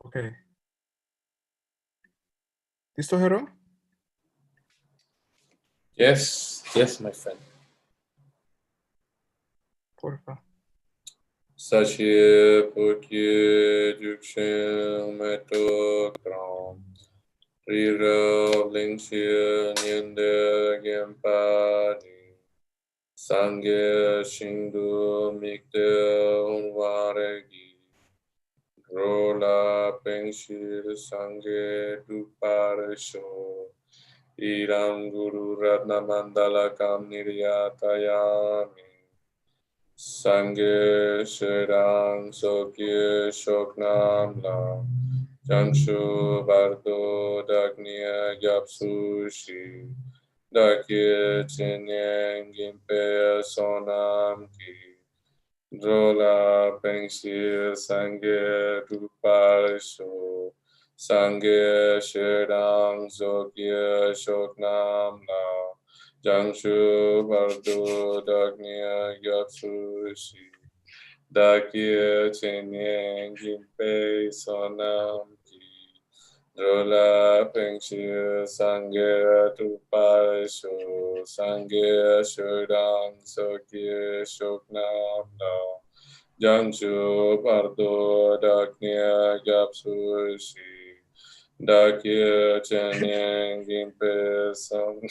Ok. ¿Listo, Jero? Yes, yes, my friend. Porfa. Sashie Pukye Jukshin Meto Kram Rira Lingxie Nyende Gempani Sangye Shindu Mikde Unwaregi Rola Pengshir Sangye Duparisho Iram Guru Ratna Mandala Kam Niryatayami Sangye Shirang Sokye Shoknam La Jangshu Bardo Dagnya Gyapsu Shi Dakye Chinyang Gimpe Sonam Ki Drola Pengshi Sangye Duparisho Sangye Shirang Sokye Shoknam La Jangshu Bardo Dagnya Gyatsu Shi Dakye Chenyang Gimpe Sonam Ki Drola Pengshi Sangye Tuparisho Sangye Shudang Sokye Shoknam Na Jangshu Bardo Dagnya Gyatsu Shi Dakye Chenyang Gimpe Sonam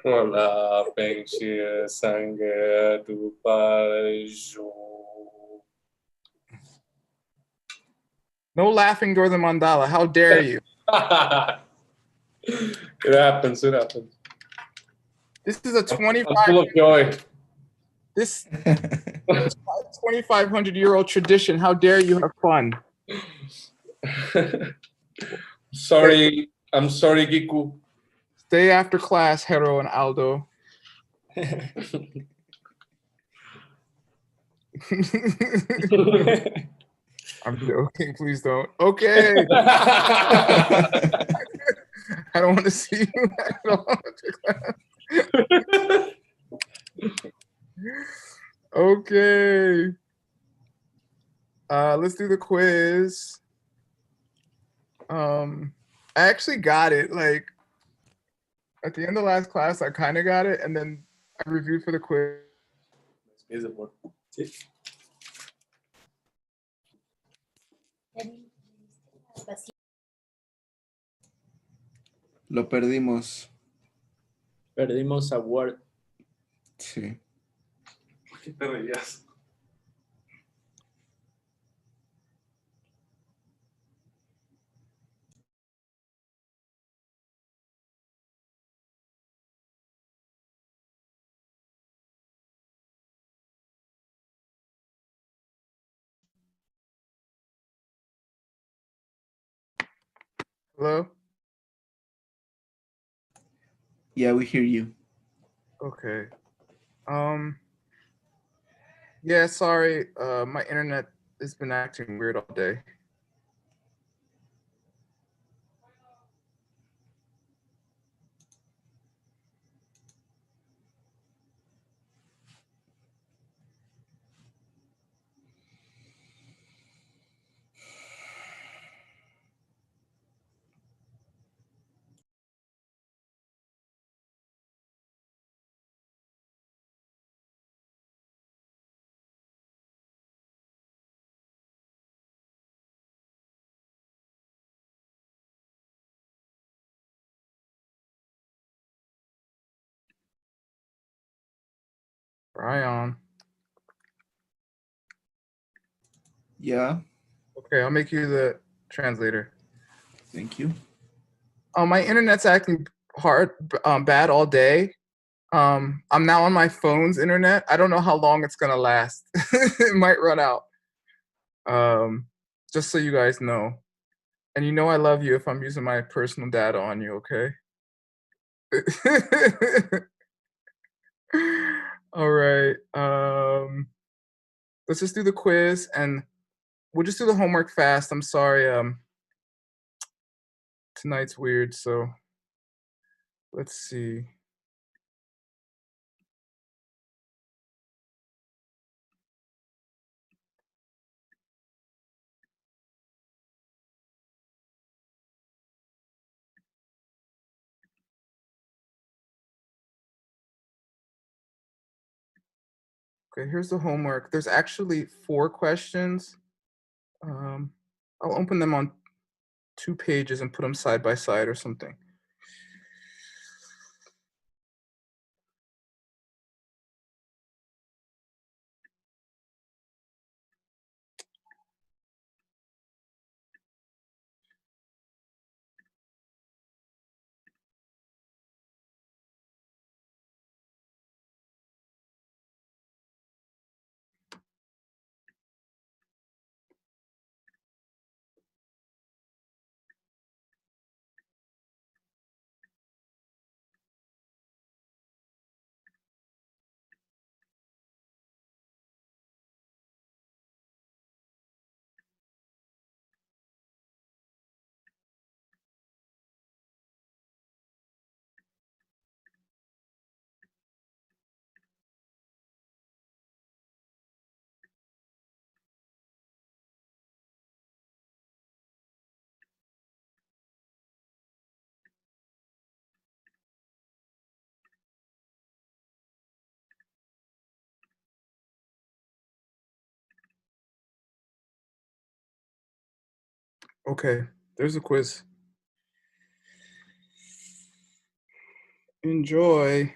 Rola Pengshi Sangye Tuparisho. No laughing during the mandala. How dare you? It happens. It happens. This is a I'm full of joy. This 2,500-year-old tradition. How dare you have fun? Sorry, I'm sorry, Giku. Stay after class, Hero and Aldo. I'm joking. Please don't. Okay. I don't want to see you at all. Okay. Let's do the quiz. I actually got it. Like at the end of last class, I kind of got it, and then I reviewed for the quiz. Lo perdimos. Perdimos a Word. Sí. ¿Por qué te reías? Hello? Yeah, we hear you. Okay. Yeah, sorry. My internet has been acting weird all day. Ryan. Yeah. Okay, I'll make you the translator. Thank you. My internet's acting bad all day. I'm now on my phone's internet. I don't know how long it's gonna last. It might run out. Just so you guys know. And you know I love you if I'm using my personal data on you, okay? All right. Let's just do the quiz and we'll just do the homework fast. I'm sorry. Tonight's weird, so let's see. Okay, here's the homework. There's actually 4 questions. I'll open them on 2 pages and put them side by side or something. Okay, there's a quiz. Enjoy.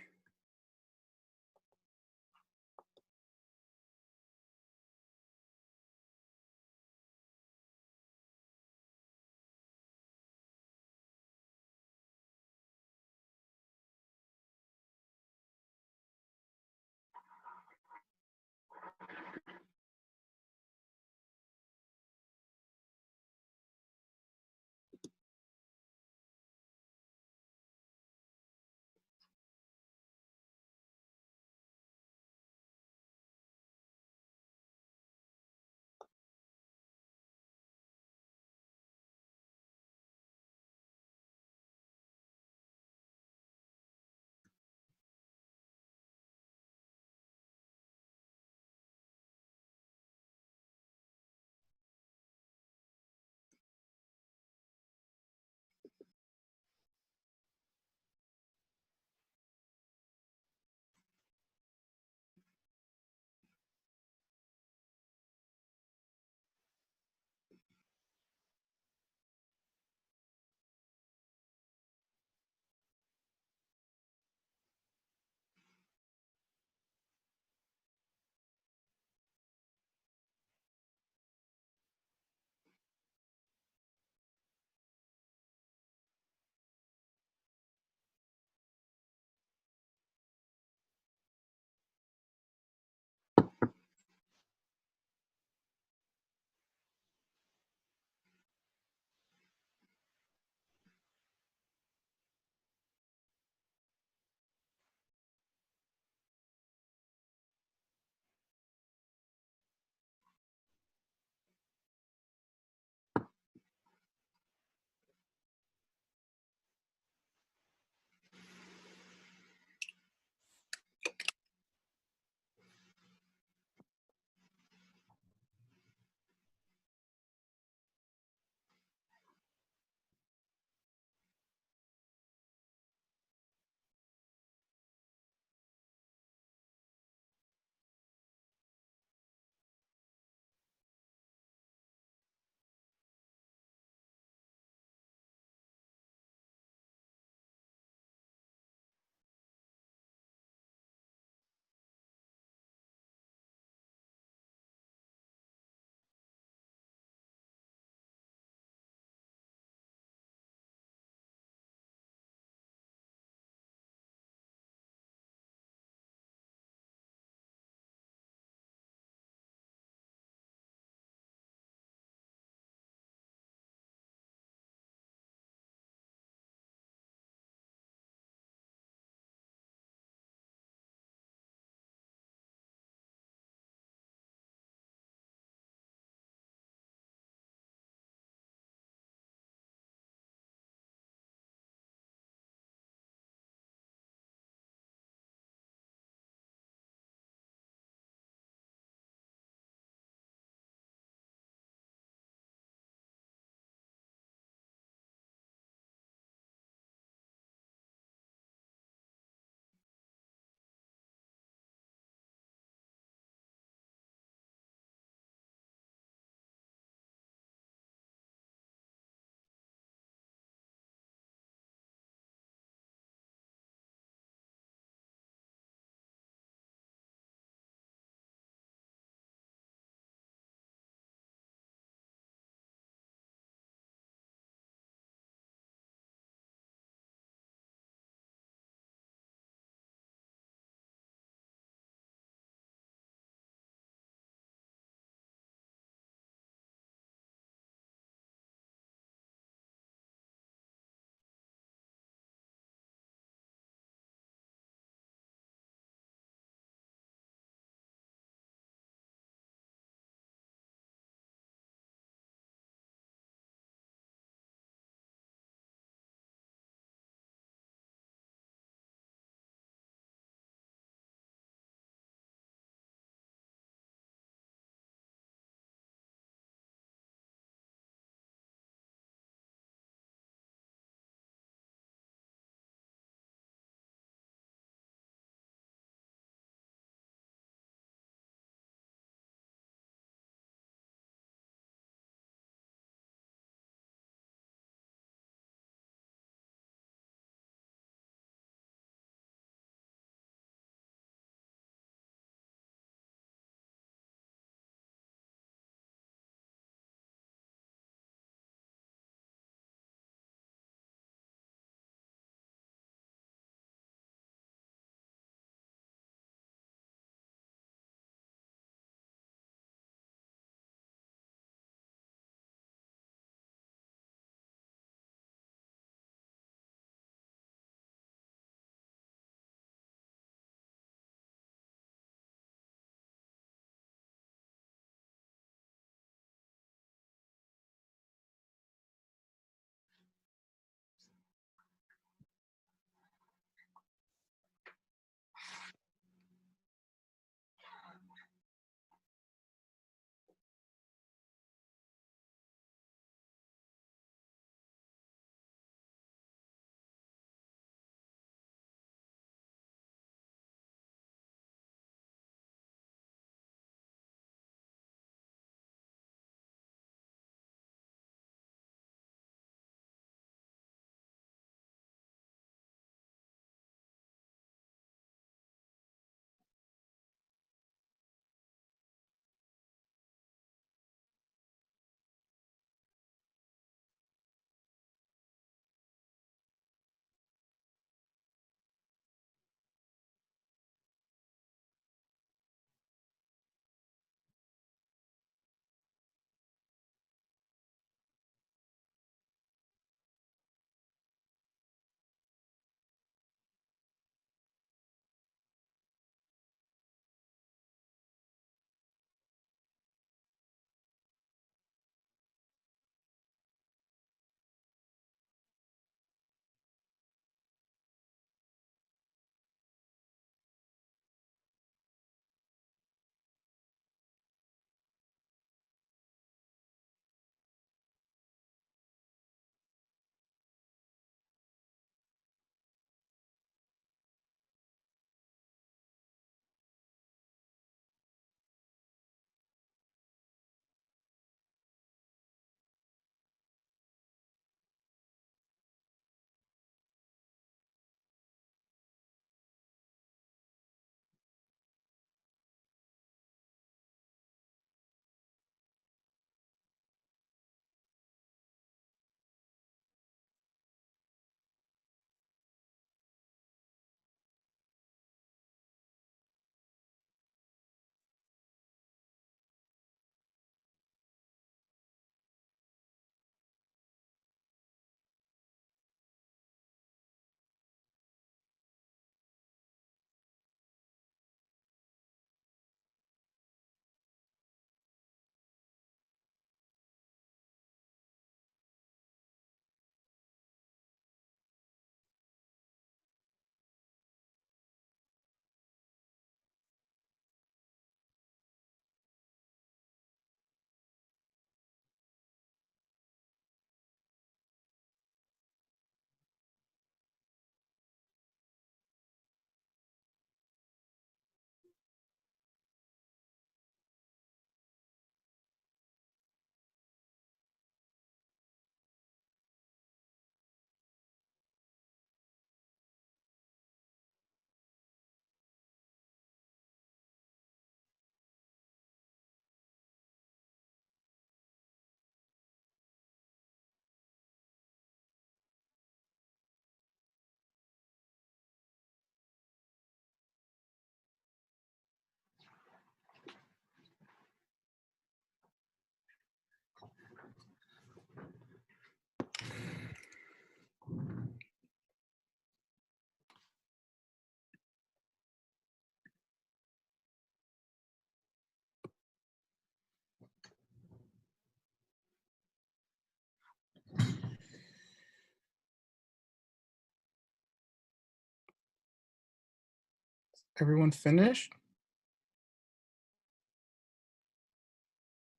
Everyone finished?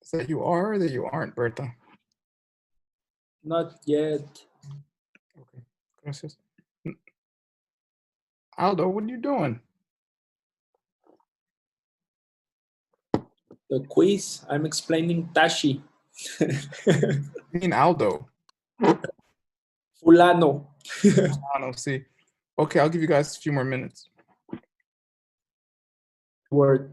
Is that you are or that you aren't, Berta? Not yet. Okay, gracias. Aldo, what are you doing? The quiz. I'm explaining Tashi. I mean Aldo. Fulano. I don't see. Okay, I'll give you guys a few more minutes. Word.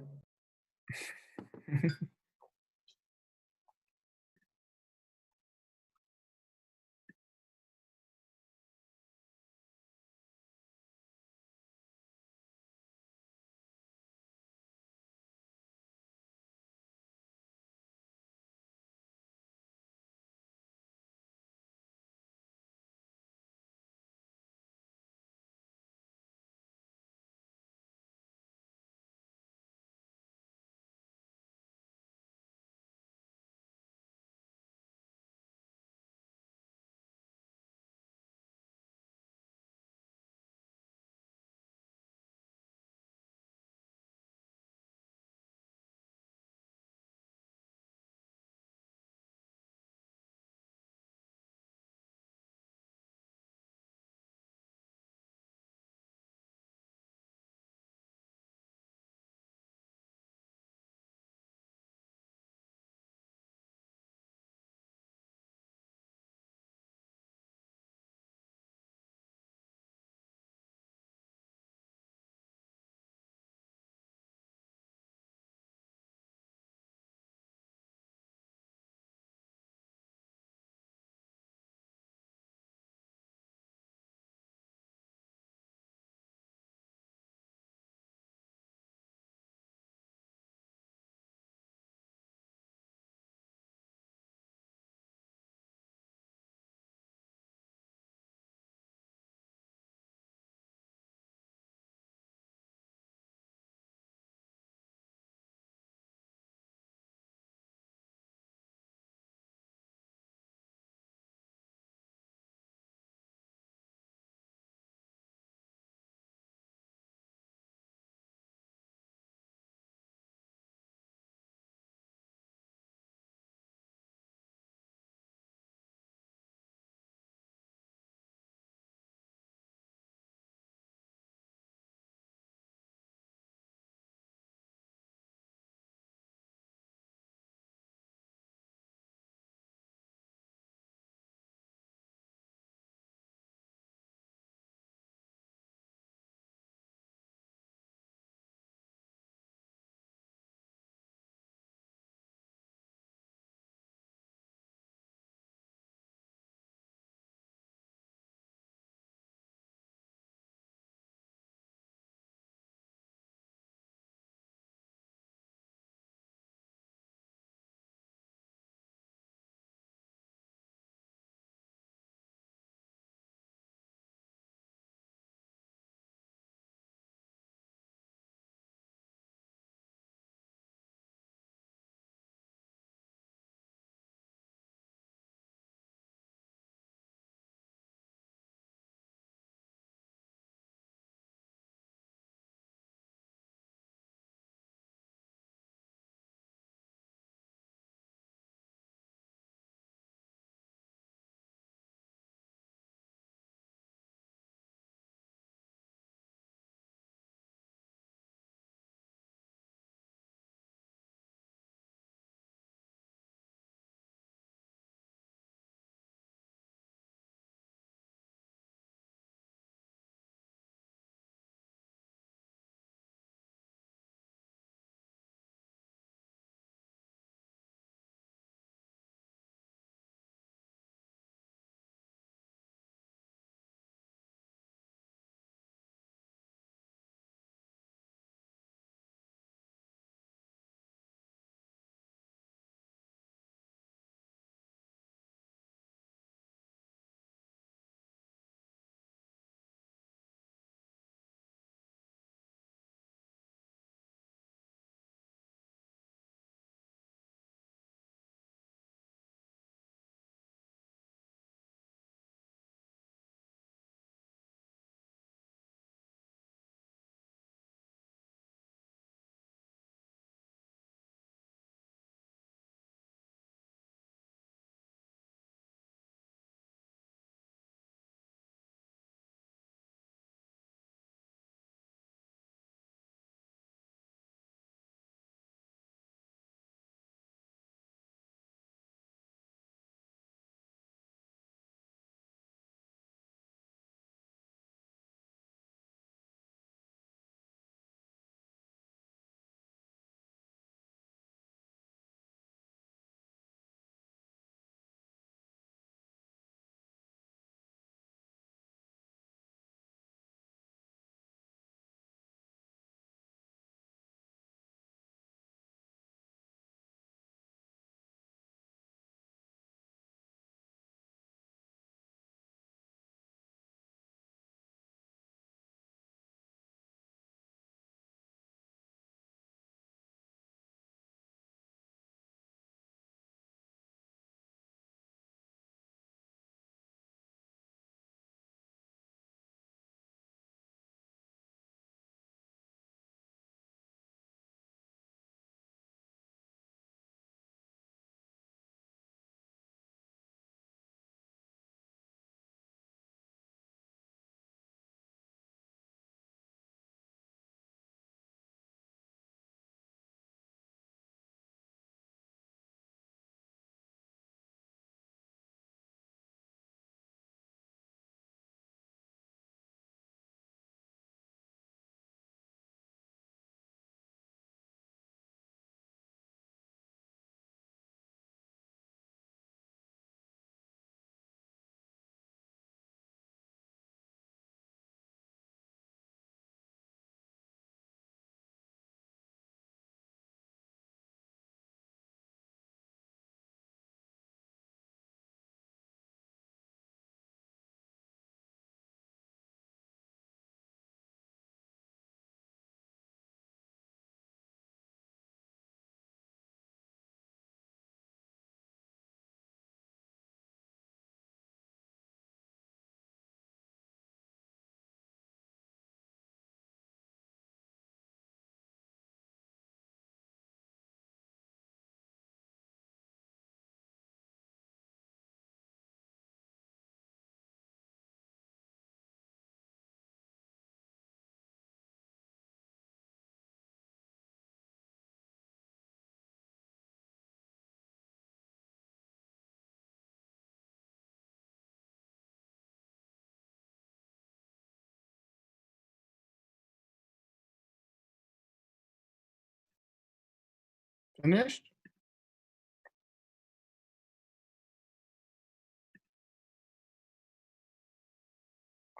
Finished?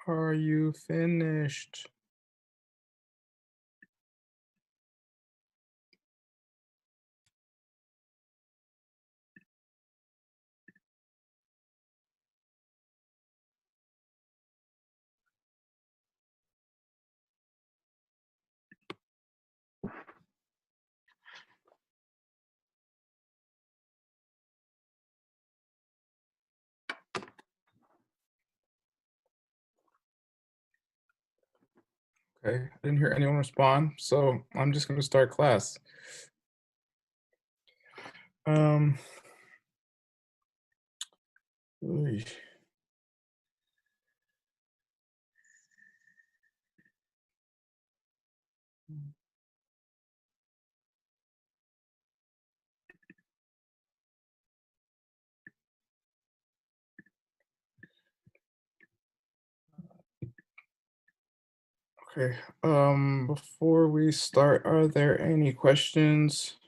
Are you finished? Okay, I didn't hear anyone respond, so I'm just going to start class. Oy. Okay, before we start, are there any questions?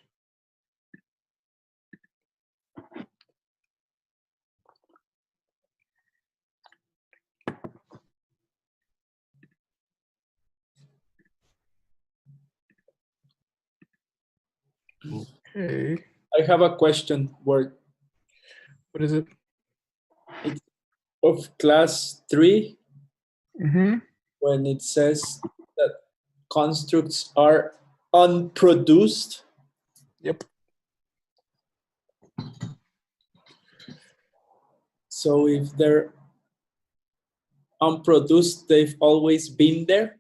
Okay, I have a question, Word. what is it? Of class 3, Mm-hmm. when it says that constructs are unproduced. Yep. So if they're unproduced, they've always been there.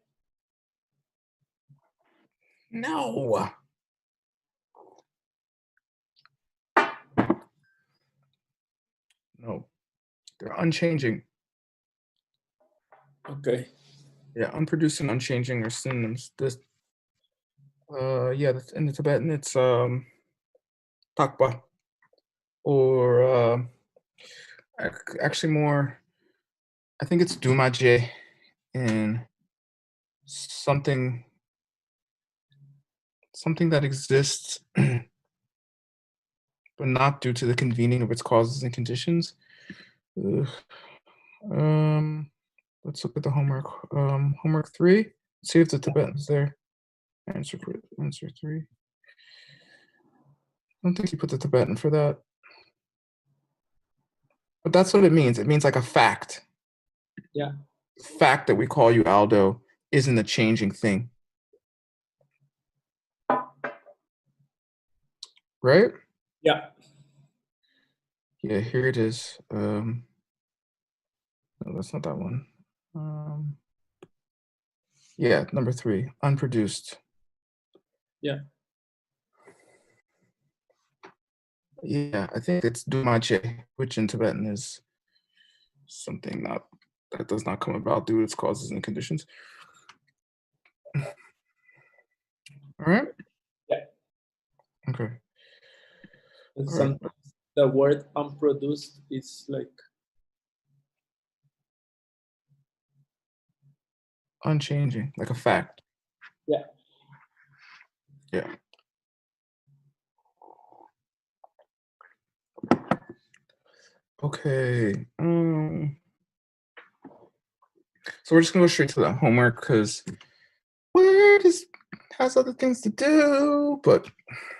No. No, they're unchanging. Okay. Yeah, unproduced and unchanging are synonyms. This, yeah, in the Tibetan, it's takpa, or actually more. I think it's dumaje in something that exists, but not due to the convening of its causes and conditions. Ugh. Let's look at the homework. Homework 3. Let's see if the Tibetan's there. Answer 3. I don't think you put the Tibetan for that. But that's what it means. It means like a fact. Yeah. The fact that we call you Aldo isn't a changing thing. Right? Yeah. Yeah, here it is. No, that's not that one. Yeah, number 3, unproduced. Yeah. Yeah, I think it's dumache, which in Tibetan is something that does not come about due to its causes and conditions. All right? Yeah. Okay. And All right. sometimes the word unproduced is like Unchanging, like a fact. Yeah. Yeah. Okay. So we're just gonna go straight to the homework because Word has other things to do, but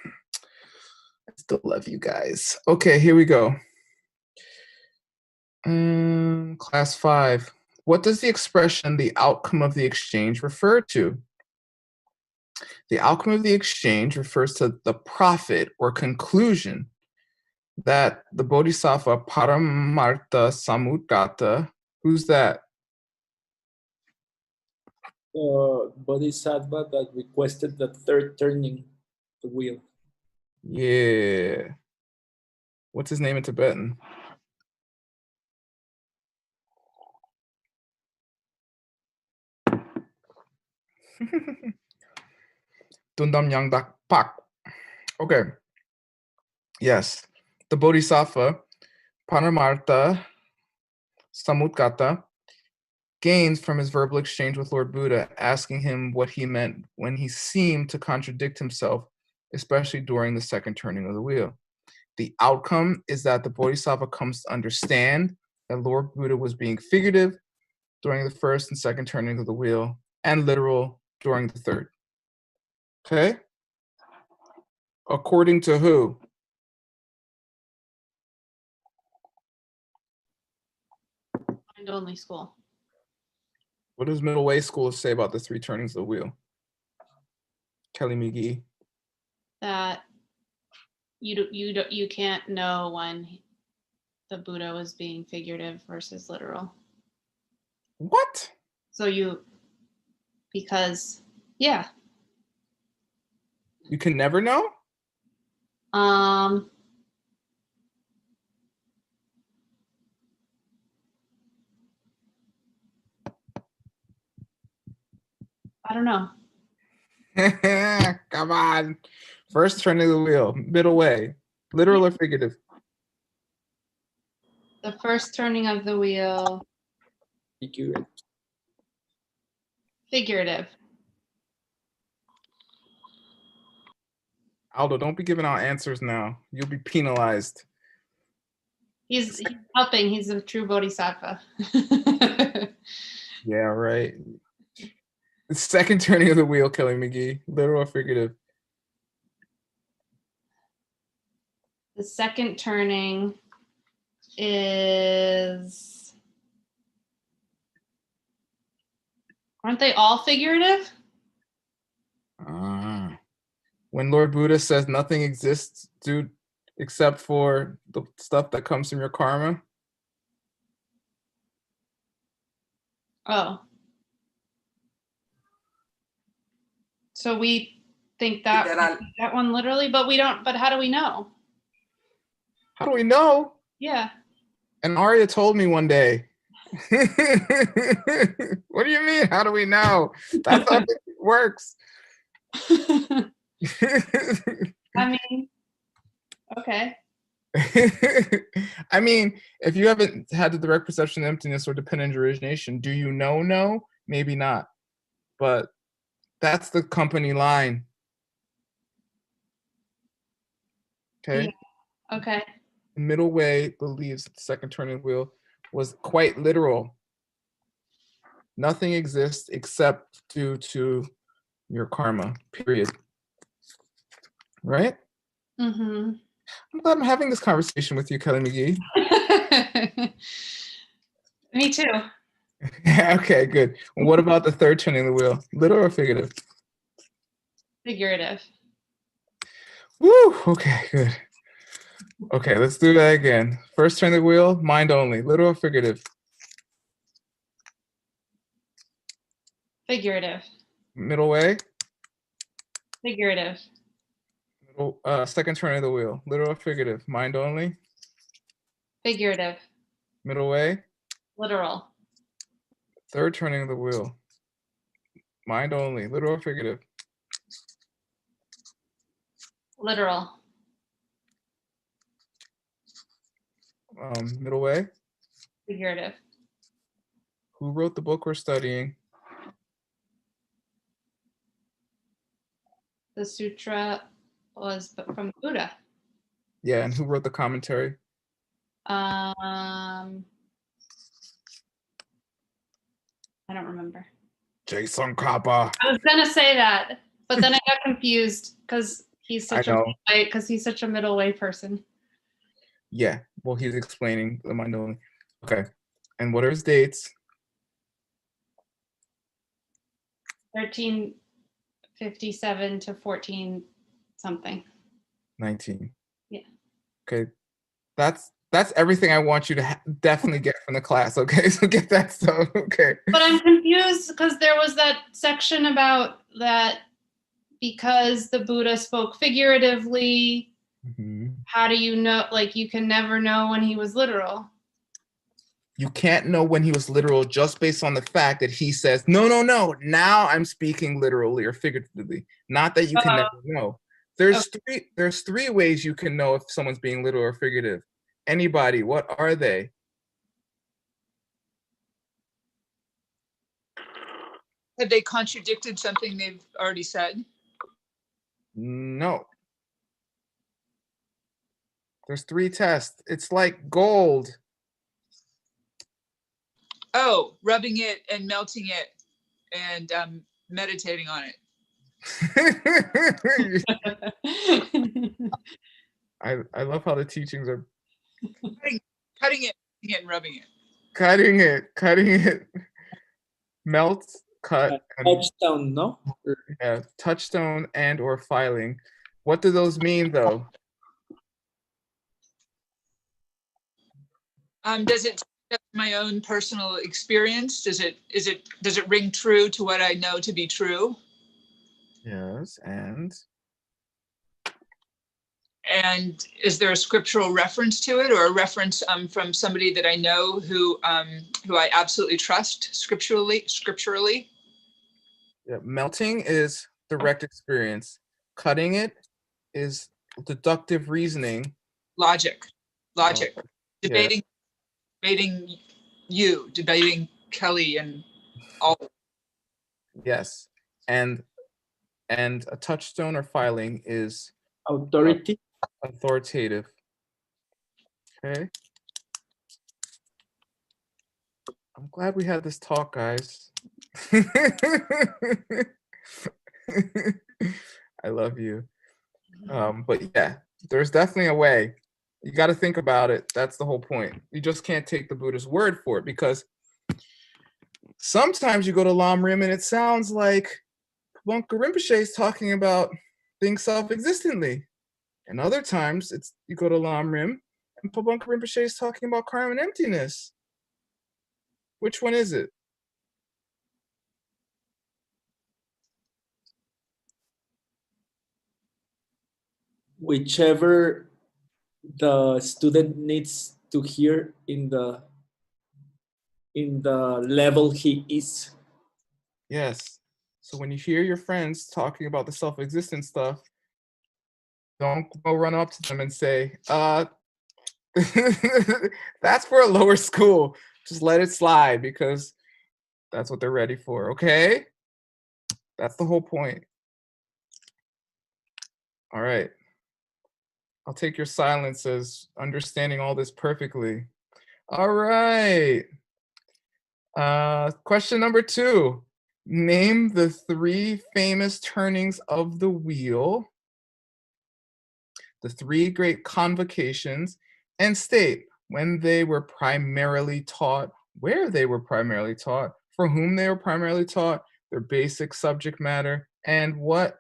I still love you guys. Okay, here we go. Class 5. What does the expression "the outcome of the exchange" refer to? The outcome of the exchange refers to the profit or conclusion that the Bodhisattva Paramartha Samudgata, who's that? Bodhisattva that requested the third turning the wheel. Yeah. What's his name in Tibetan? Dundam Yang Dak Pak. Okay. Yes. The Bodhisattva Paramartha Samudgata gains from his verbal exchange with Lord Buddha, asking him what he meant when he seemed to contradict himself especially during the second turning of the wheel. The outcome is that the Bodhisattva comes to understand that Lord Buddha was being figurative during the first and second turning of the wheel and literal during the third. Okay? According to who? Mind only school. What does middle way school say about the three turnings of the wheel? Kelly McGee. That you can't know when the Buddha was being figurative versus literal. What? So because yeah. You can never know? I don't know. Come on. First turning of the wheel, middle way, literal or figurative? The first turning of the wheel, figurative. Aldo, don't be giving out answers now. You'll be penalized. He's helping. He's a true bodhisattva. Yeah, right. The second turning of the wheel, Kelly McGee, literal or figurative? The second turning is, aren't they all figurative? When Lord Buddha says nothing exists, dude, except for the stuff that comes from your karma. Oh. So we think that that one literally, but we don't, but how do we know? How do we know? Yeah. And Arya told me one day. What do you mean? How do we know? That's how it works. I mean, okay. I mean, if you haven't had the direct perception of emptiness or dependent origination, do you know? No, maybe not. But that's the company line. Okay. Yeah. Okay. Middle way believes that the second turning wheel was quite literal. Nothing exists except due to your karma, period. Right? Mm-hmm. I'm glad I'm having this conversation with you, Kelly McGee. Me too. Okay, good. What about the third turning of the wheel? Literal or figurative? Figurative. Woo! Okay, good. Okay, let's do that again. First turn of the wheel, mind only. Literal or figurative? Figurative. Middle way? Figurative. Middle, second turn of the wheel. Literal or figurative? Mind only? Figurative. Middle way? Literal. Third turning of the wheel. Mind only. Literal or figurative? Literal. Middle way? Figurative. Who wrote the book we're studying? The sutra was from Buddha. Yeah, and who wrote the commentary? I don't remember. Jason Kappa. I was gonna say that, but then I got confused because he's such a middle way person. Yeah, well, he's explaining the mind only. Okay, and what are his dates? 1357 to 14 something. 19. Yeah. Okay, that's everything I want you to definitely get from the class. Okay, so get that stuff. Okay. But I'm confused because there was that section about that because the Buddha spoke figuratively. Mm-hmm. How do you know? Like, you can never know when he was literal. You can't know when he was literal just based on the fact that he says, no, now I'm speaking literally or figuratively. Not that you can never know. There's three ways you can know if someone's being literal or figurative. Anybody, what are they? Have they contradicted something they've already said? No. There's 3 tests. It's like gold. Oh, rubbing it and melting it and meditating on it. I love how the teachings are Cutting it and rubbing it. cutting it, melt, cut, and Touchdown, no? yeah, touchstone and or filing. What do those mean though? Does it my own personal experience? Does it ring true to what I know to be true? Yes, and And is there a scriptural reference to it, or a reference from somebody that I know who I absolutely trust scripturally? yeah, melting is direct experience. Cutting it is deductive reasoning. Logic. Yeah. Debating you, debating Kelly and all. Yes, and a touchstone or filing is Authority. authoritative. Okay. I'm glad we had this talk, guys. I love you. But yeah, there's definitely a way. You got to think about it. That's the whole point. You just can't take the Buddha's word for it, because sometimes you go to Lam Rim and it sounds like Bunka Rinpoche is talking about things self-existently. And other times you go to Lam Rim and Pabunka Rinpoche is talking about karma and emptiness. Which one is it? Whichever the student needs to hear in the level he is. Yes. So when you hear your friends talking about the self-existent stuff, don't go run up to them and say, that's for a lower school. Just let it slide, because that's what they're ready for, okay? That's the whole point. All right. I'll take your silence as understanding all this perfectly. All right. Question number 2. Name the 3 famous turnings of the wheel, the 3 great convocations, and state when they were primarily taught, where they were primarily taught, for whom they were primarily taught, their basic subject matter, and what,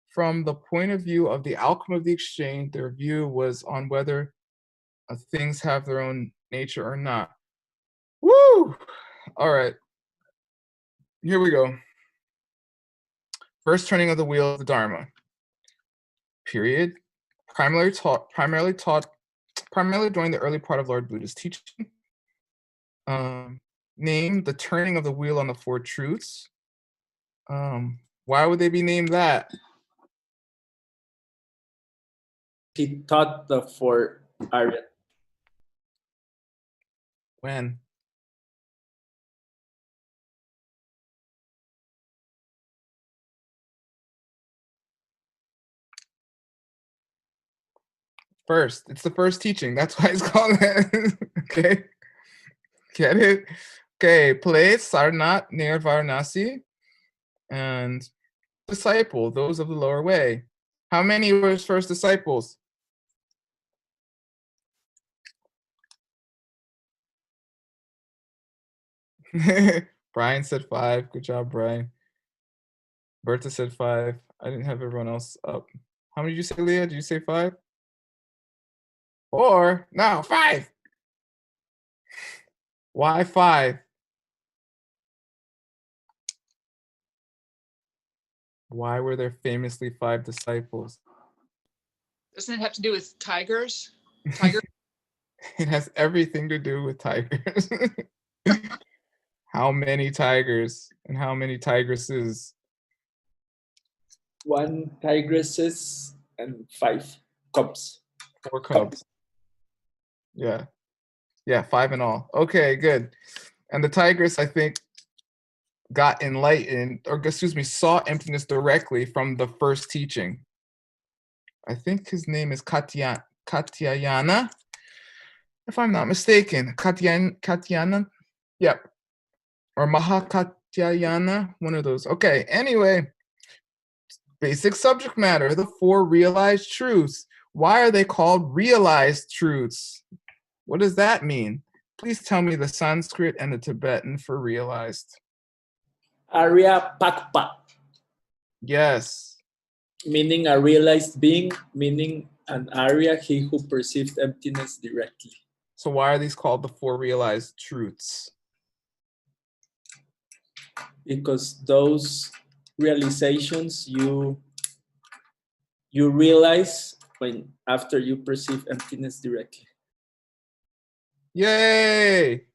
from the point of view of the outcome of the exchange, their view was on whether things have their own nature or not. Woo! All right. Here we go. First turning of the wheel of the Dharma. Period. Primarily during the early part of Lord Buddha's teaching. Name the turning of the wheel on the 4 truths. Why would they be named that? He taught the 4 Arya. When? First. It's the first teaching. That's why it's called that. Okay. Get it? Okay. Place, Sarnat, near Varanasi, and disciple, those of the lower way. How many were his first disciples? Brian said 5. Good job, Brian. Berta said 5. I didn't have everyone else up. How many did you say, Leah? Did you say 5? 4? No, 5. Why 5? Why were there famously 5 disciples? Doesn't it have to do with tigers? It has everything to do with tigers. How many tigers and how many tigresses? 1 tigresses and 5 cubs. 4 cubs. Yeah. Yeah, 5 in all. Okay, good. And the tigress, I think, got enlightened, or excuse me, saw emptiness directly from the first teaching. I think his name is Katyan. Katyayana, if I'm not mistaken. Katyana, yep. Or Mahakatyayana, one of those. Okay, anyway, basic subject matter, the 4 realized truths. Why are they called realized truths? What does that mean? Please tell me the Sanskrit and the Tibetan for realized. Arya Pakpa, Yes. meaning a realized being, meaning an Arya, he who perceived emptiness directly. So why are these called the 4 realized truths? Because those realizations you realize when after you perceive emptiness directly. Yay!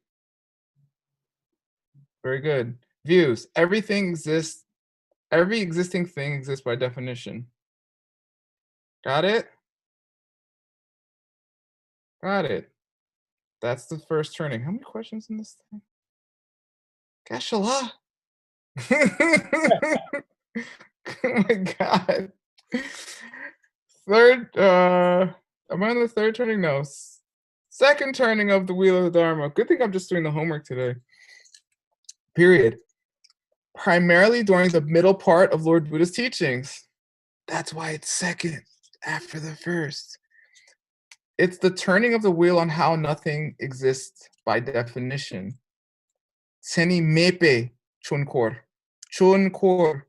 Very good. Views. Everything exists. Every existing thing exists by definition. Got it? Got it. That's the first turning. How many questions in this thing? Gosh, a lot. Oh my God. Third, am I on the third turning? No. Second turning of the Wheel of the Dharma. Good thing I'm just doing the homework today. Period. Primarily during the middle part of Lord Buddha's teachings. That's why it's second after the first. It's the turning of the wheel on how nothing exists by definition. Seni mepe chunkor. Chunkor.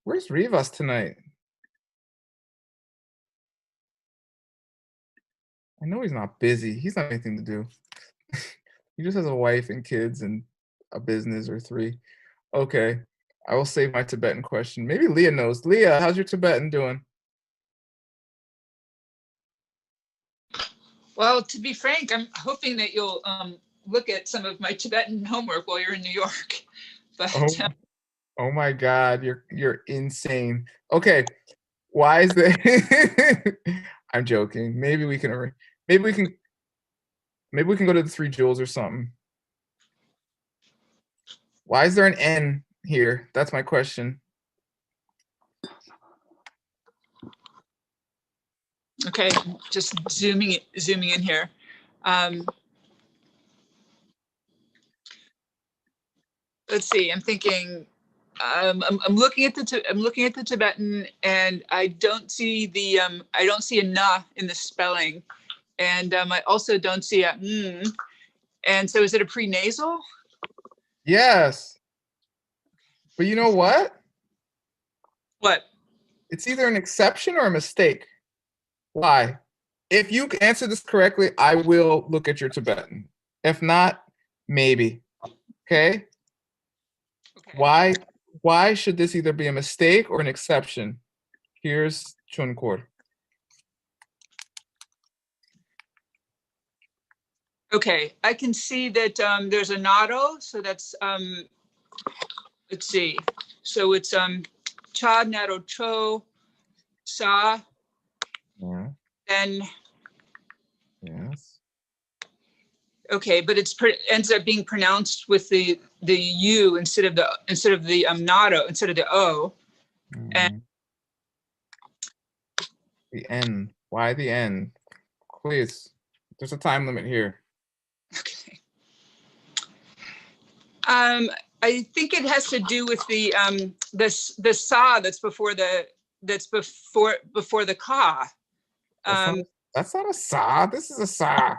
Where's Rivas tonight? I know he's not busy. He's not anything to do. He just has a wife and kids and a business or 3. Okay. I will save my Tibetan question. Maybe Leah knows. Leah, how's your Tibetan doing? Well, to be frank, I'm hoping that you'll look at some of my Tibetan homework while you're in New York. But Oh my God, you're insane. Okay, why is that? I'm joking. Maybe we can go to the 3 jewels or something. Why is there an N here? That's my question. okay, just zooming in here. Let's see. I'm thinking. I'm looking at the Tibetan, and I don't see the I don't see a na in the spelling, and I also don't see a mm. And so, is it a prenasal? Yes. But you know what? What? It's either an exception or a mistake. Why? If you answer this correctly, I will look at your Tibetan. If not, maybe. Okay? Okay. Why should this either be a mistake or an exception? Here's Chunkor. Okay, I can see that there's a nado, so that's let's see. So it's cha nado cho sa, Yeah. then Yes. okay, but ends up being pronounced with the u instead of the nado, instead of the o. And the N. Why the N? Please. There's a time limit here. okay. I think it has to do with the sa that's before the ka. That's not a sa. This is a sa.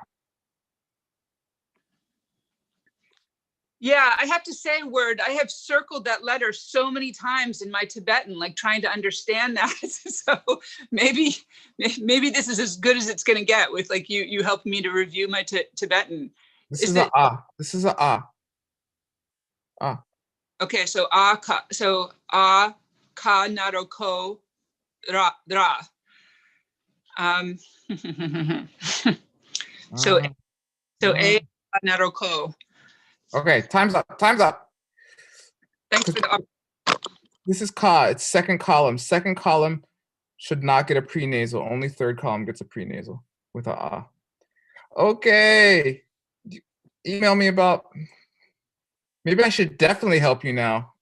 Yeah, I have to say, Word, I have circled that letter so many times in my Tibetan, like trying to understand that. So maybe this is as good as it's going to get with like you helped me to review my Tibetan. This is a ah. This is a ah. Ah. Okay, so ka naro ko ra. So a naro ko. Okay, time's up. Time's up. Thanks for the. This is ka. It's second column. Second column should not get a prenasal. Only third column gets a prenasal with a ah. Okay. Email me about. Maybe I should definitely help you now.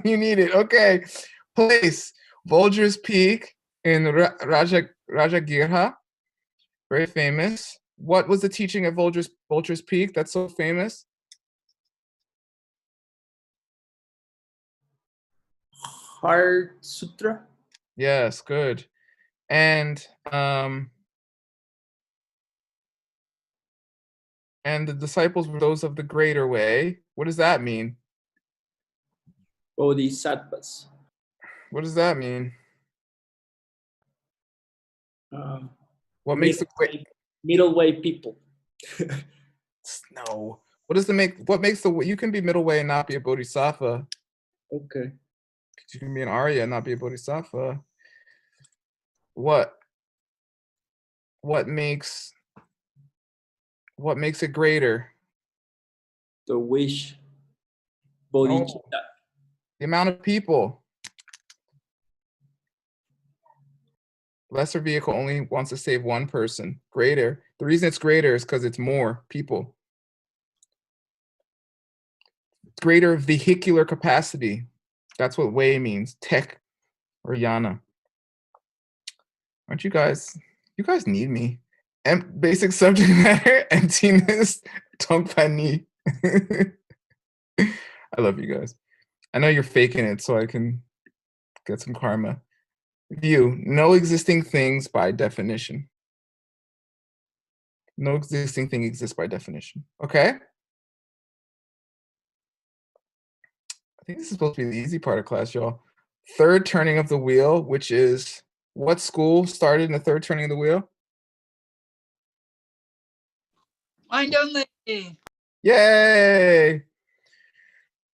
You need it. Okay. Place. Vulture's Peak. in Rajagirha, very famous. What was the teaching at Vulture's Peak that's so famous? Heart Sutra. Yes, good. And the disciples were those of the greater way. What does that mean? Bodhisattvas. What does that mean? What makes the middle way people? No. What makes the you can be middle way and not be a bodhisattva. Okay. You can be an Arya and not be a bodhisattva. What makes it greater? The wish. Bodhicitta. Oh, the amount of people. Lesser vehicle only wants to save one person. Greater. The reason it's greater is because it's more people. Greater vehicular capacity. That's what way means. Tech or yana. Aren't you guys need me. Basic subject matter, emptiness, tongpani. I love you guys. I know you're faking it so I can get some karma. View, no existing things by definition. No existing thing exists by definition. Okay? I think this is supposed to be the easy part of class, y'all. Third turning of the wheel, which is what school started in the third turning of the wheel? Mind only. Yay!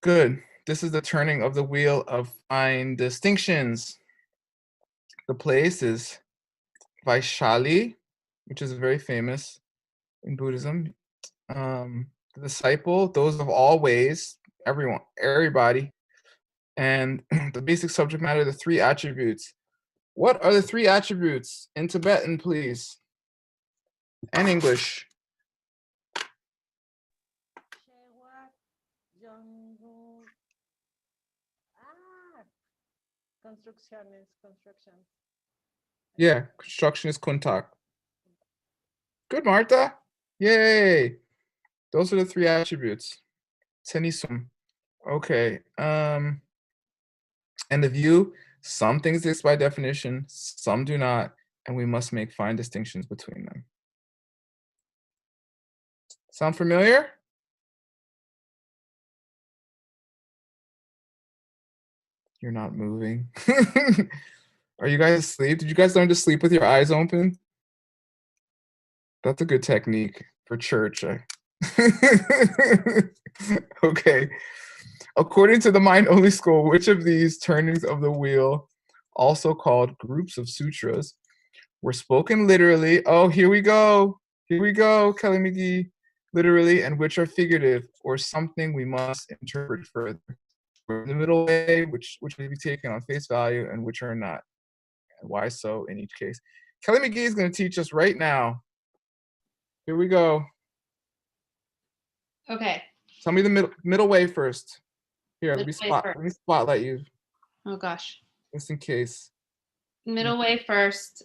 Good. This is the turning of the wheel of fine distinctions. The place is Vaishali, which is very famous in Buddhism. The disciple, those of all ways, everybody. And the basic subject matter, the three attributes. What are the three attributes in Tibetan, please? And English. Construction. Yeah, construction is kuntak. Good, Martha. Yay. Those are the three attributes. Tenisum. Okay. And the view, some things exist by definition, some do not, and we must make fine distinctions between them. Sound familiar? You're not moving. Are you guys asleep? Did you guys learn to sleep with your eyes open? That's a good technique for church. Okay. According to the mind-only school, which of these turnings of the wheel, also called groups of sutras, were spoken literally? Oh, here we go. Here we go, Kelly McGee. Literally, and which are figurative, or something we must interpret further. The middle way, which may be taken on face value, and which are not. And why so in each case. Kelly McGee is going to teach us right now. Here we go. Okay. Tell me the middle way first. Here, let me Middle way spotlight you. Oh gosh. Just in case. Middle way first.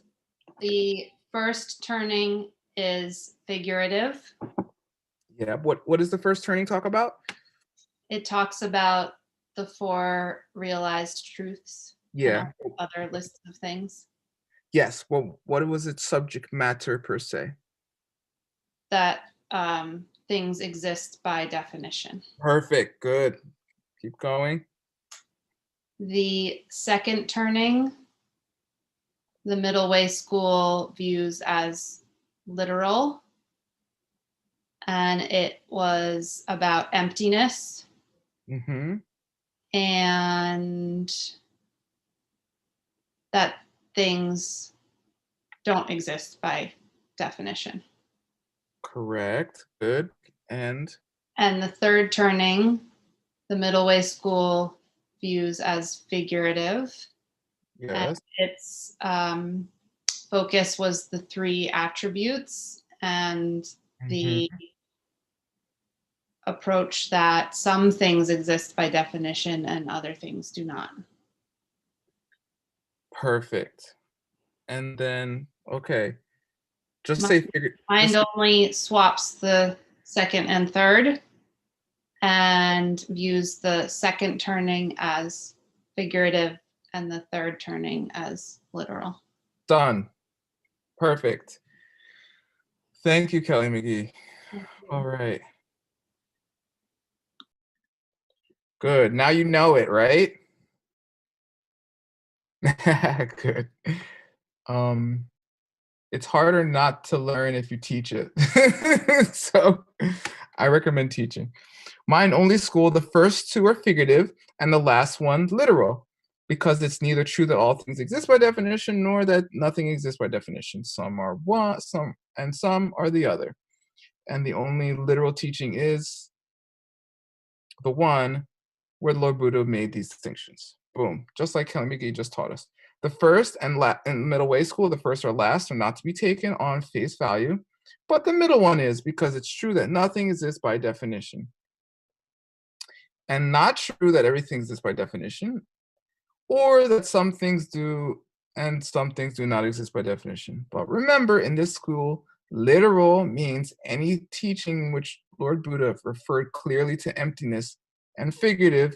The first turning is figurative. Yeah. What does the first turning talk about? It talks about the four realized truths. Yeah. And other lists of things. Yes. Well, what was its subject matter per se? That things exist by definition. Perfect. Good. Keep going. The second turning, the middle way school views as literal. And it was about emptiness. Mm-hmm. And that things don't exist by definition. Correct. Good. And the third turning, the middle way school views as figurative. yes. And its focus was the three attributes and the approach that some things exist by definition and other things do not. Perfect. and then, okay. Just Mi- say figure. Mind only swaps the second and third and views the second turning as figurative and the third turning as literal. Done. Perfect. Thank you, Kelly McGee. All right. Good. Now you know it, right? Good. It's harder not to learn if you teach it. So I recommend teaching. Mind only school, the first two are figurative and the last one literal, because it's neither true that all things exist by definition nor that nothing exists by definition. Some are one, some are the other. And the only literal teaching is the one where Lord Buddha made these distinctions. Boom. Just like Kelly McGee just taught us. The first and in middle way school, the first or last are not to be taken on face value, but the middle one is, because it's true that nothing exists by definition. And not true that everything exists by definition, or that some things do and some things do not exist by definition. But remember, in this school, literal means any teaching in which Lord Buddha referred clearly to emptiness, and figurative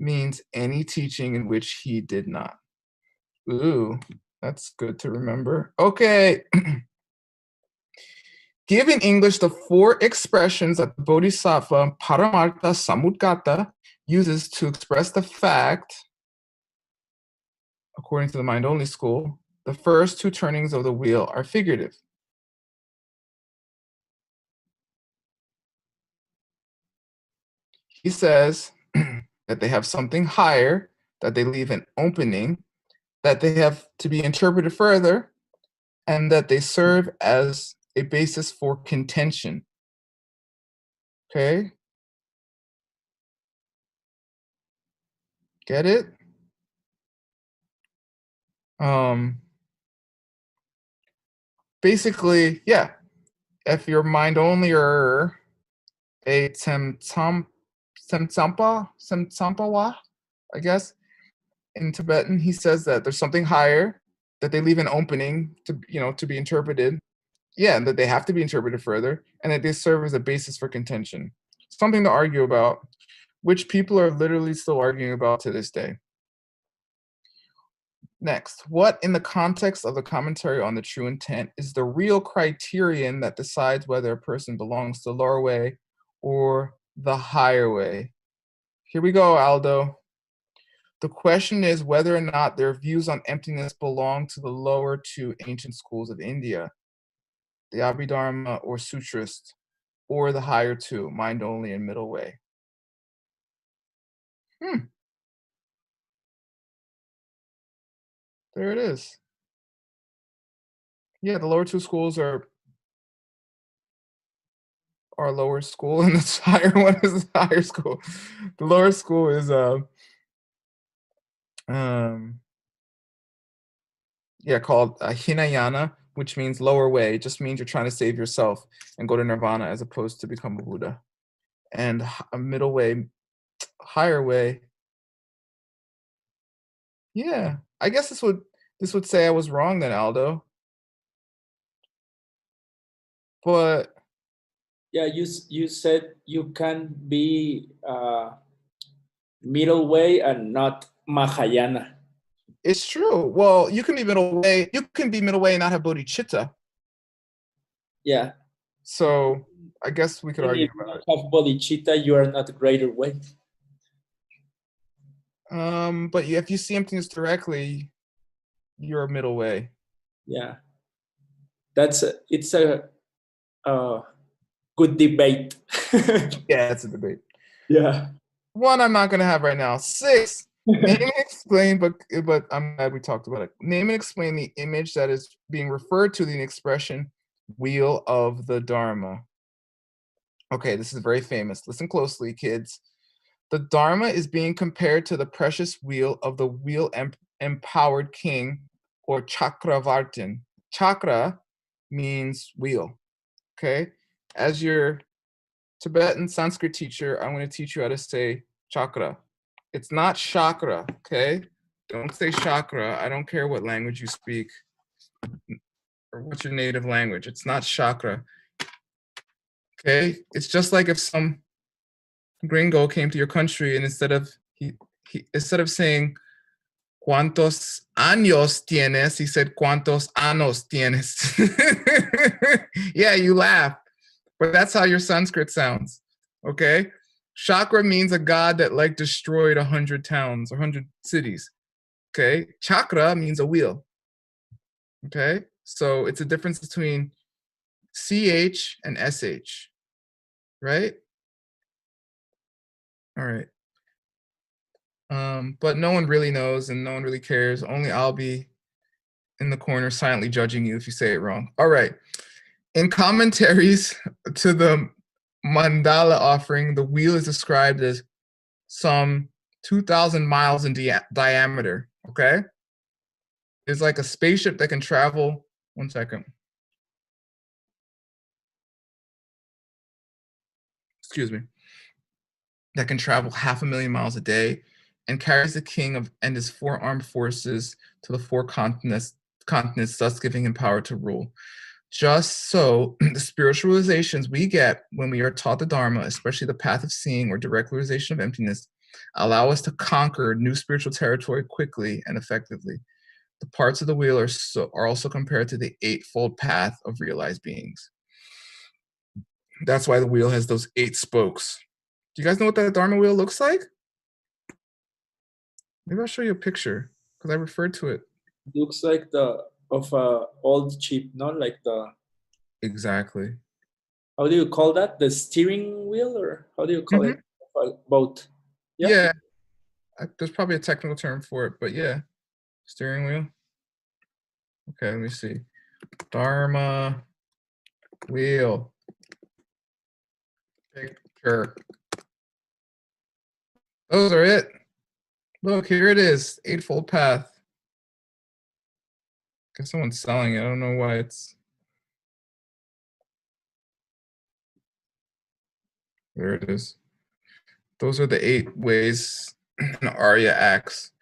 means any teaching in which he did not. Ooh, that's good to remember. Okay. Give in English the 4 expressions that the Bodhisattva Paramartha Samudgata uses to express the fact, according to the mind-only school, the first 2 turnings of the wheel are figurative. He says that they have something higher, that they leave an opening, that they have to be interpreted further, and that they serve as a basis for contention. Okay? Get it? Basically, yeah, if you're mind only or a Tsemtsampawa, I guess, in Tibetan, he says that there's something higher, that they leave an opening to, to be interpreted. Yeah, and that they have to be interpreted further, and that they serve as a basis for contention. Something to argue about, which people are literally still arguing about to this day. Next, what in the context of the commentary on the true intent is the real criterion that decides whether a person belongs to the lower way or the higher way? Here we go, Aldo. The question is whether or not their views on emptiness belong to the lower 2 ancient schools of India, the Abhidharma or Sutrist, or the higher 2, mind only and middle way. There it is. Yeah, the lower 2 schools are lower school, and the higher one is the higher school. The lower school is called Hinayana, which means lower way. It just means you're trying to save yourself and go to nirvana as opposed to become a Buddha. And a middle way, higher way. Yeah, I guess this would say I was wrong then, Aldo. But yeah, you said you can be middle way and not Mahayana. it's true. Well, you can be middle way. You can be middle way and not have bodhicitta. Yeah. So I guess we could argue about it. If you have bodhicitta, you are not greater way. But if you see emptiness directly, you're a middle way. Yeah. It's a good debate. Yeah, it's a debate. Yeah. 1 I'm not gonna have right now. 6. Name and explain, but I'm glad we talked about it. Name and explain the image that is being referred to in the expression wheel of the Dharma. Okay, this is very famous. Listen closely, kids. The Dharma is being compared to the precious wheel of the wheel-empowered king, or Chakravartin. Chakra means wheel, okay? As your Tibetan Sanskrit teacher, I'm going to teach you how to say chakra. It's not chakra, okay? Don't say chakra. I don't care what language you speak. Or what's your native language? It's not chakra. Okay, it's just like if some gringo came to your country and instead of saying ¿Cuántos años tienes? He said ¿Cuántos años tienes? Yeah, you laugh, but that's how your Sanskrit sounds. Okay, chakra means a god that like destroyed 100 towns or 100 cities. Okay, chakra means a wheel. Okay, so it's a difference between CH and SH, right? All right. But no one really knows and no one really cares. Only I'll be in the corner silently judging you if you say it wrong. All right. In commentaries to the mandala offering, the wheel is described as some 2,000 miles in diameter, okay? It's like a spaceship that can travel, 1 second. Excuse me. That can travel 500,000 miles a day and carries the king and his 4 armed forces to the 4 continents, thus giving him power to rule. Just so the spiritualizations we get when we are taught the Dharma, especially the path of seeing or direct realization of emptiness, allow us to conquer new spiritual territory quickly and effectively. The parts of the wheel are also compared to the 8-fold path of realized beings. That's why the wheel has those 8 spokes. Do you guys know what that Dharma wheel looks like? Maybe I'll show you a picture because I referred to it. Looks like the of a old chip, not like the. Exactly. How do you call that? The steering wheel, or how do you call it? A boat. Yeah. There's probably a technical term for it, but yeah, steering wheel. Okay, let me see. Dharma wheel picture. Those are it. Look, here it is, 8-fold path. Guess someone's selling it. I don't know why it's. There it is. Those are the 8 ways an Arya acts.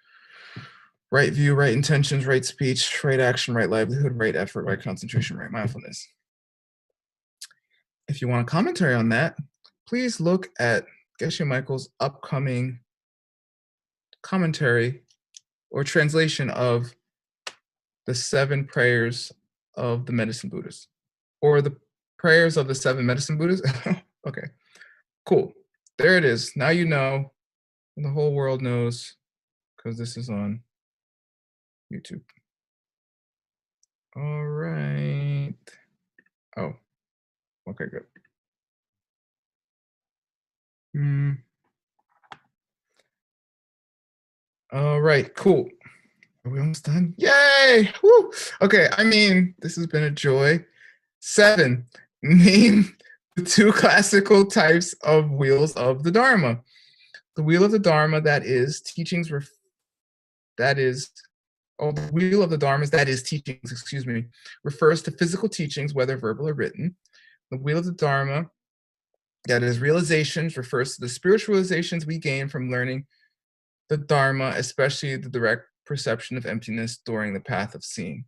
Right view, right intentions, right speech, right action, right livelihood, right effort, right concentration, right mindfulness. If you want a commentary on that, please look at Geshe Michael's upcoming commentary or translation of the 7 prayers of the medicine Buddhists, or the prayers of the 7 medicine Buddhists. Okay, cool. There it is. Now you know, and the whole world knows, because this is on YouTube. All right. Oh, okay, good. All right, cool. Are we almost done? Yay! Woo! Okay, I mean, this has been a joy. 7, name the 2 classical types of wheels of the Dharma. The wheel of the Dharma, that is teachings, the wheel of the Dharmas, that is teachings, excuse me, refers to physical teachings, whether verbal or written. The wheel of the Dharma, that is realizations, refers to the spiritualizations we gain from learning the Dharma, especially the direct perception of emptiness during the path of seeing.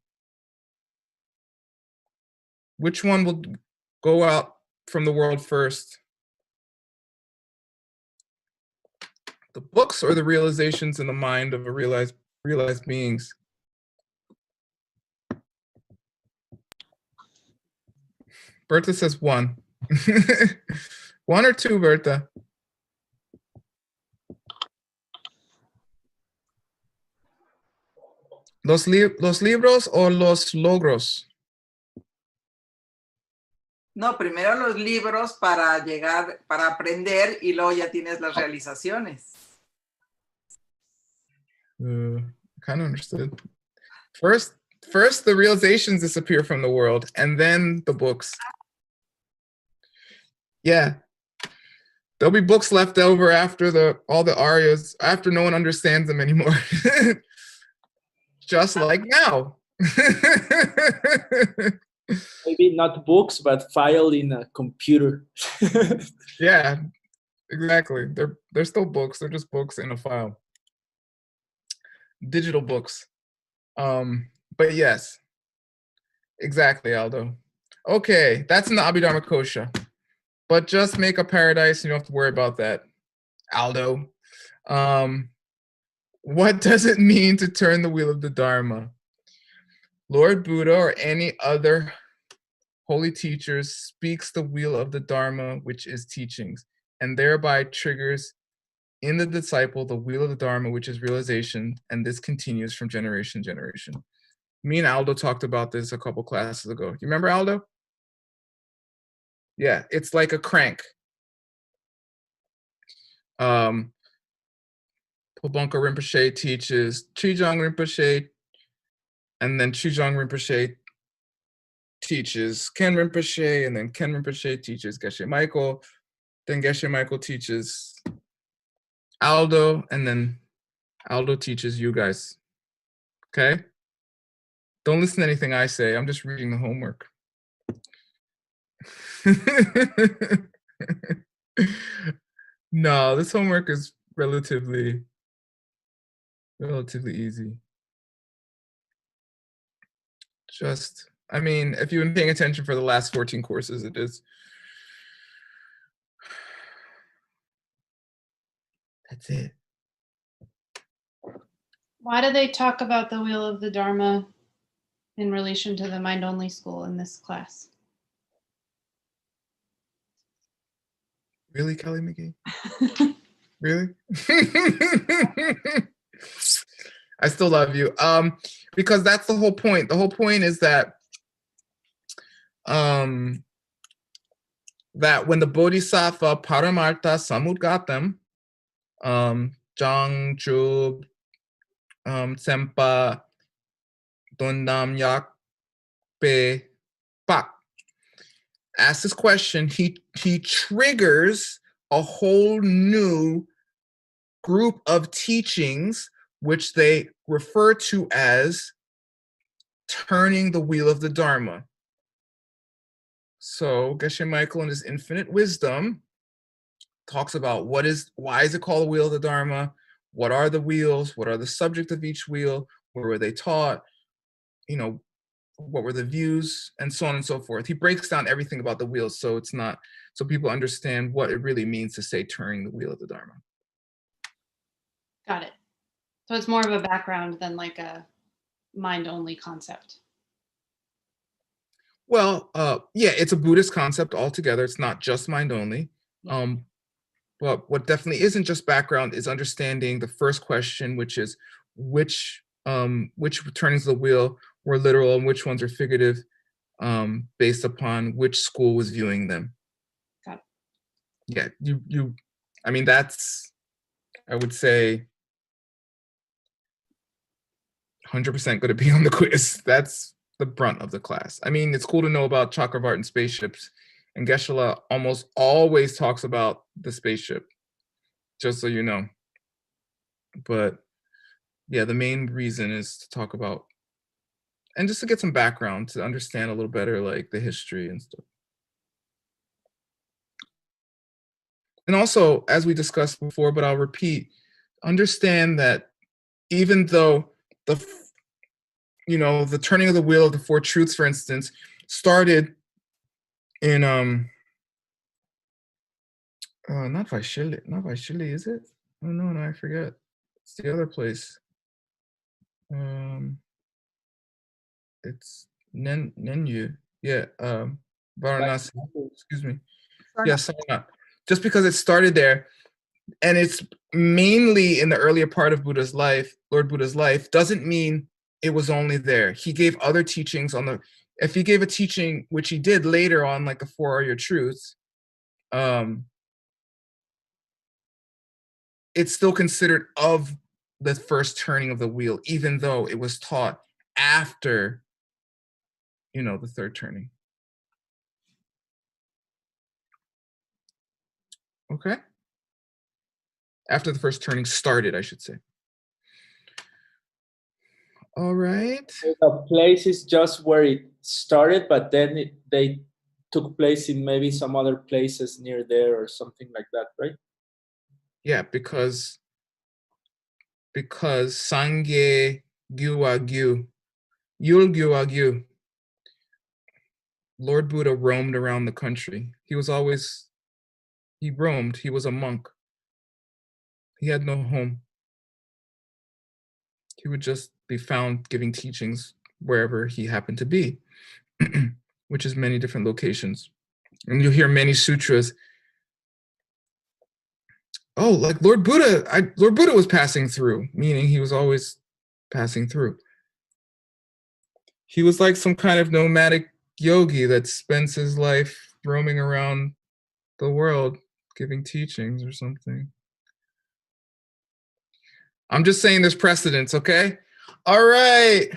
Which one will go out from the world first? The books or the realizations in the mind of a realized beings? Bertha says 1. 1 or 2, Bertha? Los libros o los logros? No, primero los libros para llegar, para aprender, y luego ya tienes las realizaciones. Kind of understood. First the realizations disappear from the world, and then the books. Yeah. There'll be books left over after all the arias, after no one understands them anymore. Just like now. Maybe not books, but file in a computer. Yeah, exactly. They're still books. They're just books in a file. Digital books. But yes. Exactly, Aldo. Okay, that's in the Abhidharma Kosha. But just make a paradise, you don't have to worry about that, Aldo. What does it mean to turn the wheel of the Dharma? Lord Buddha or any other holy teachers speaks the wheel of the Dharma, which is teachings, and thereby triggers in the disciple the wheel of the Dharma, which is realization, and this continues from generation to generation. Me and Aldo talked about this a couple classes ago. You remember, Aldo? Yeah, it's like a crank. Pabonka Rinpoche teaches Chijang Rinpoche, and then Chijang Rinpoche teaches Ken Rinpoche, and then Ken Rinpoche teaches Geshe Michael, then Geshe Michael teaches Aldo, and then Aldo teaches you guys. Okay? Don't listen to anything I say. I'm just reading the homework. No, this homework is relatively easy. Just, I mean, if you've been paying attention for the last 14 courses, it is. That's it. Why do they talk about the wheel of the Dharma in relation to the mind-only school in this class? Really, Kelly McGee? Really? I still love you. Because that's the whole point. The whole point is that that when the Bodhisattva Paramartha Samudgatam, Jang Chub, Sempa, Dondam Yak Pe Pak asks this question, he triggers a whole new group of teachings which they refer to as turning the wheel of the Dharma. So Geshe Michael in his infinite wisdom talks about why is it called the wheel of the Dharma? What are the wheels? What are the subject of each wheel? Where were they taught? You know, what were the views, and so on and so forth. He breaks down everything about the wheels, so it's not, so people understand what it really means to say turning the wheel of the Dharma. Got it. So it's more of a background than like a mind-only concept. Well, yeah, it's a Buddhist concept altogether. It's not just mind only. Yeah. But what definitely isn't just background is understanding the first question, which is which turnings of the wheel were literal and which ones are figurative, based upon which school was viewing them. Got it. Yeah, you I mean, that's, I would say, 100% going to be on the quiz. That's the brunt of the class. I mean, it's cool to know about Chakravartin and spaceships, and Geshe-la almost always talks about the spaceship, just so you know. But yeah, the main reason is to talk about, and just to get some background, to understand a little better, like the history and stuff. And also, as we discussed before, but I'll repeat, understand that even though the turning of the wheel of the Four Truths, for instance, started in not Vaishali, is it? Oh no, I forget. It's the other place. It's Nenyu. Yeah, Varanasi. Excuse me. Yeah, Sarnath. Just because it started there, and it's mainly in the earlier part of Buddha's life, Lord Buddha's life, doesn't mean it was only there. He gave other teachings on the, if he gave a teaching, which he did later on, like the Four Arya Truths, it's still considered of the first turning of the wheel, even though it was taught after, the third turning. Okay? After the first turning started, I should say. All right. The place is just where it started, but then they took place in maybe some other places near there or something like that, right? Yeah, because Sangye Gyuwa Gyu, Yul Gyuwa Gyu, Lord Buddha roamed around the country. He roamed. He was a monk. He had no home. He would just be found giving teachings wherever he happened to be, which is many different locations. And you'll hear many sutras. Oh, like Lord Buddha was passing through, meaning he was always passing through. He was like some kind of nomadic yogi that spends his life roaming around the world giving teachings or something. I'm just saying there's precedence, okay? All right.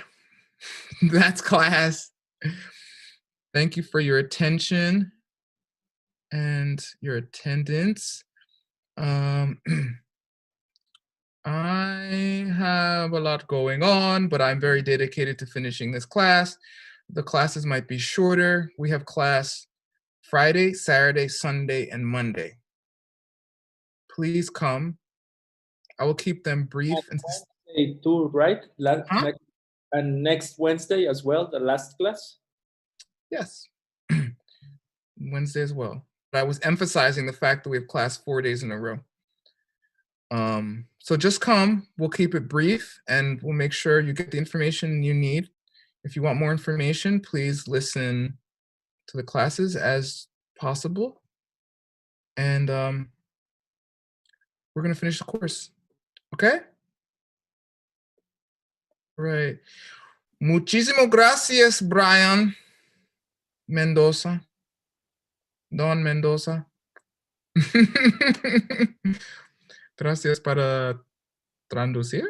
That's class. Thank you for your attention and your attendance. I have a lot going on, but I'm very dedicated to finishing this class. The classes might be shorter. We have class Friday, Saturday, Sunday, and Monday. Please come. I will keep them brief. And Wednesday too, right? And next Wednesday as well, the last class? Yes. Wednesday as well. But I was emphasizing the fact that we have class 4 days in a row. So just come, we'll keep it brief, and we'll make sure you get the information you need. If you want more information, please listen to the classes as possible. And we're gonna finish the course, okay? Right. Muchísimas gracias, Brian Mendoza. Don Mendoza. Gracias para traducir.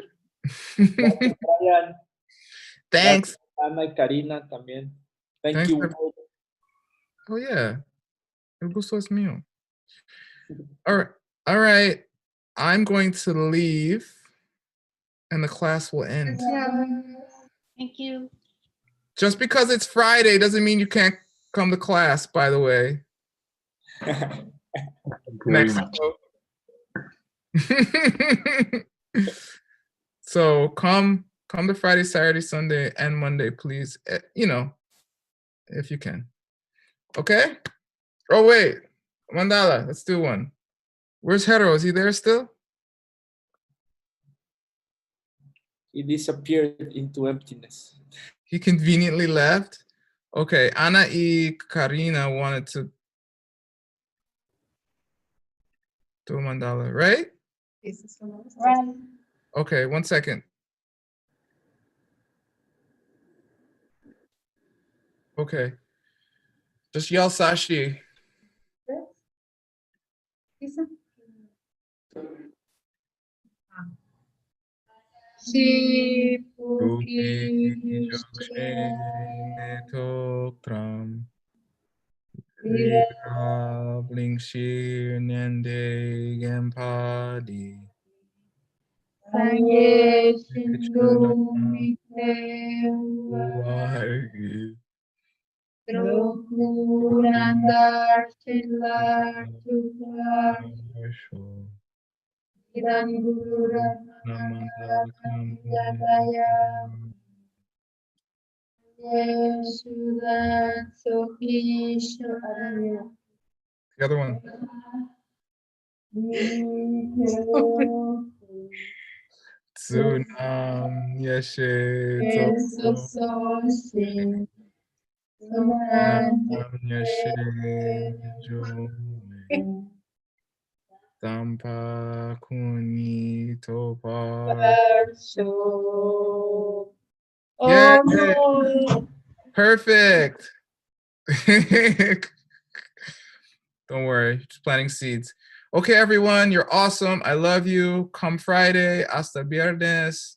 Brian. Thanks. Ana y Karina también. Thank Thanks you. Oh yeah, el gusto es mío. All right. I'm going to leave, and the class will end. Thank you. Just because it's Friday doesn't mean you can't come to class, by the way. Mexico. So come to Friday, Saturday, Sunday, and Monday, please. You know, if you can. Okay? Oh, wait. Mandala, let's do one. Where's Hero? Is he there still? He disappeared into emptiness. He conveniently left? Okay, Ana y Karina wanted to do a mandala, right? Right. Okay, 1 second. Okay. Just yell Sashi. The other one. Tsunam yeshe yeshe jome tampa kuni topar. Yeah. Perfect. Don't worry, just planting seeds. Okay, everyone, you're awesome. I love you. Come Friday. Hasta viernes.